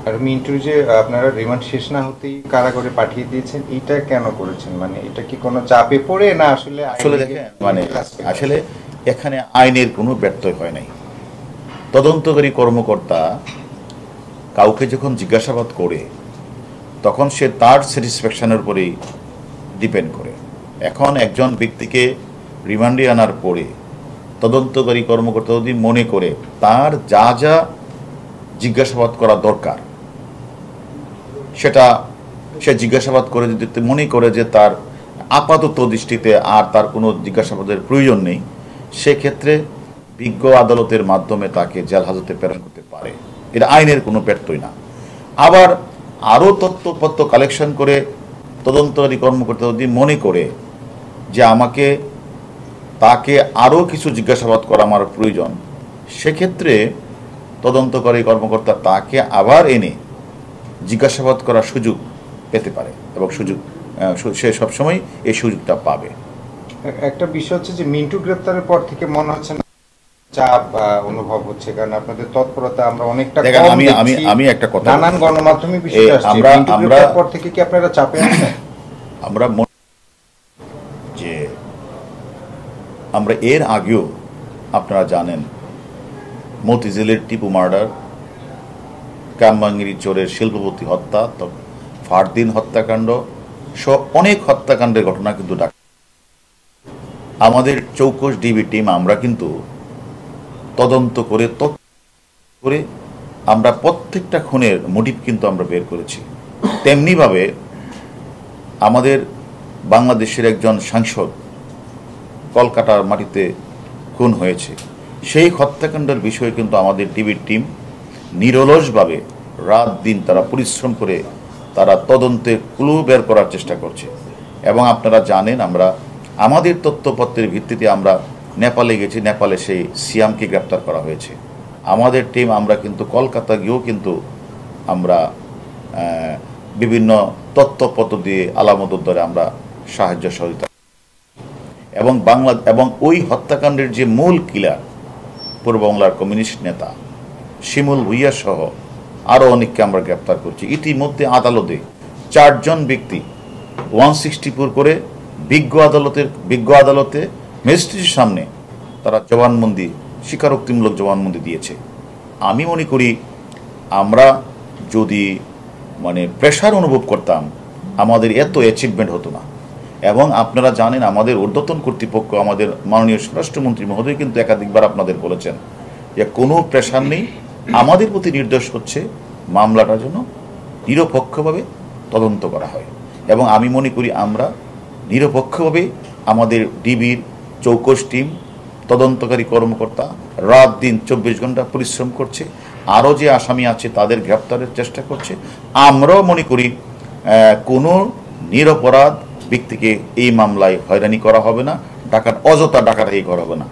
আর মিন্টু যে আপনারা রিমান্ড শেষ না হতেই কারাগারে পাঠিয়ে দিয়েছেন, এটা কেন করেছেন? মানে এটা কি কোনো চাপে পড়ে, না আসলে আসলে দেখেন, মানে আসলে এখানে আইনের কোনো ব্যত্যয় হয় নাই। তদন্তকারী কর্মকর্তা কাউকে যখন জিজ্ঞাসাবাদ করে তখন সে তার স্যাটিসফ্যাকশনের উপরেই ডিপেন্ড করে। এখন একজন ব্যক্তিকে রিমান্ডে আনার পরে তদন্তকারী কর্মকর্তা যদি মনে করে তার যা যা জিজ্ঞাসাবাদ করা দরকার সেটা সে জিজ্ঞাসাবাদ করে, যদি মনে করে যে তার আপাতত দৃষ্টিতে আর তার কোনো জিজ্ঞাসাবাদের প্রয়োজন নেই, সেক্ষেত্রে বিজ্ঞ আদালতের মাধ্যমে তাকে জেল হাজতে প্রেরণ করতে পারে। এটা আইনের কোনো ব্যত্যয় না। আবার আরও তথ্যপত্র কালেকশন করে তদন্তকারী কর্মকর্তা যদি মনে করে যে আমাকে তাকে আরও কিছু জিজ্ঞাসাবাদ করা আমার প্রয়োজন, সেক্ষেত্রে তদন্তকারী কর্মকর্তা তাকে আবার এনে জিজ্ঞাসাবাদ করার সুযোগ পেতে পারে এবং সে সবসময় এই সুযোগটা পাবে। একটা বিষয় হচ্ছে যে মিন্টু গ্রেপ্তারের পর থেকে মনে হচ্ছে না চাপ অনুভব হচ্ছে, কারণ আপনাদের তৎপরতা আমরা অনেকটা কম দেখছি। আমি একটা কথা, নানান গণমাধ্যমে বিষয়টা আসছে, মিন্টু গ্রেপ্তারের পর থেকে কি আপনারা চাপে আছেন? আমরা যে আমরা এর আগেও আপনারা জানেন মতিঝিলের টিপু মার্ডার, কামবাঙ্গিরি চোরের শিল্পপতি হত্যা, ফারদিন হত্যাকাণ্ড সহ অনেক হত্যাকাণ্ডের ঘটনা কিন্তু আমাদের চৌকস ডিবি টিম আমরা কিন্তু তদন্ত করে আমরা প্রত্যেকটা খুনের মোটিভ কিন্তু আমরা বের করেছি। তেমনিভাবে আমাদের বাংলাদেশের একজন সাংসদ কলকাতার মাটিতে খুন হয়েছে, সেই হত্যাকাণ্ডের বিষয়ে কিন্তু আমাদের ডিবির টিম নিরলসভাবে রাত দিন তারা পরিশ্রম করে তারা তদন্তে ক্লু বের করার চেষ্টা করছে। এবং আপনারা জানেন আমরা আমাদের তথ্যপত্রের ভিত্তিতে আমরা নেপালে গেছি, নেপালে সেই সিয়ামকে গ্রেপ্তার করা হয়েছে। আমাদের টিম আমরা কিন্তু কলকাতা গিয়েও কিন্তু আমরা বিভিন্ন তথ্যপত্র দিয়ে আলামত ধরে আমরা সাহায্য সহযোগিতা এবং ওই হত্যাকাণ্ডের যে মূল কিলার পূর্ব বাংলার কমিউনিস্ট নেতা শিমুল ভুইয়া সহ আরও অনেককে আমরা গ্রেপ্তার করছি। ইতিমধ্যে আদালতে 4 জন ব্যক্তি 164 করে বিজ্ঞ আদালতে ম্যাজিস্ট্রেটের সামনে তারা জবানবন্দি, স্বীকারোক্তিমূলক জবানবন্দি দিয়েছে। আমি মনে করি আমরা যদি প্রেশার অনুভব করতাম আমাদের এত অ্যাচিভমেন্ট হতো না। এবং আপনারা জানেন আমাদের ঊর্ধ্বতন কর্তৃপক্ষ, আমাদের মাননীয় স্বরাষ্ট্রমন্ত্রী মহোদয় কিন্তু একাধিকবার আপনাদের বলেছেন যে কোনো প্রেশার নেই, আমাদের প্রতি নির্দেশ হচ্ছে মামলাটা যেন নিরপেক্ষভাবে তদন্ত করা হয়। এবং আমি মনে করি আমরা নিরপেক্ষভাবে আমাদের ডিবির চৌকস টিম, তদন্তকারী কর্মকর্তা রাত দিন 24 ঘন্টা পরিশ্রম করছে, আরও যে আসামি আছে তাদের গ্রেপ্তারের চেষ্টা করছে। আমরাও মনে করি কোনো নিরপরাধ ব্যক্তিকে এই মামলায় হয়রানি করা হবে না, অযথা ডাকাতি করা হবে না।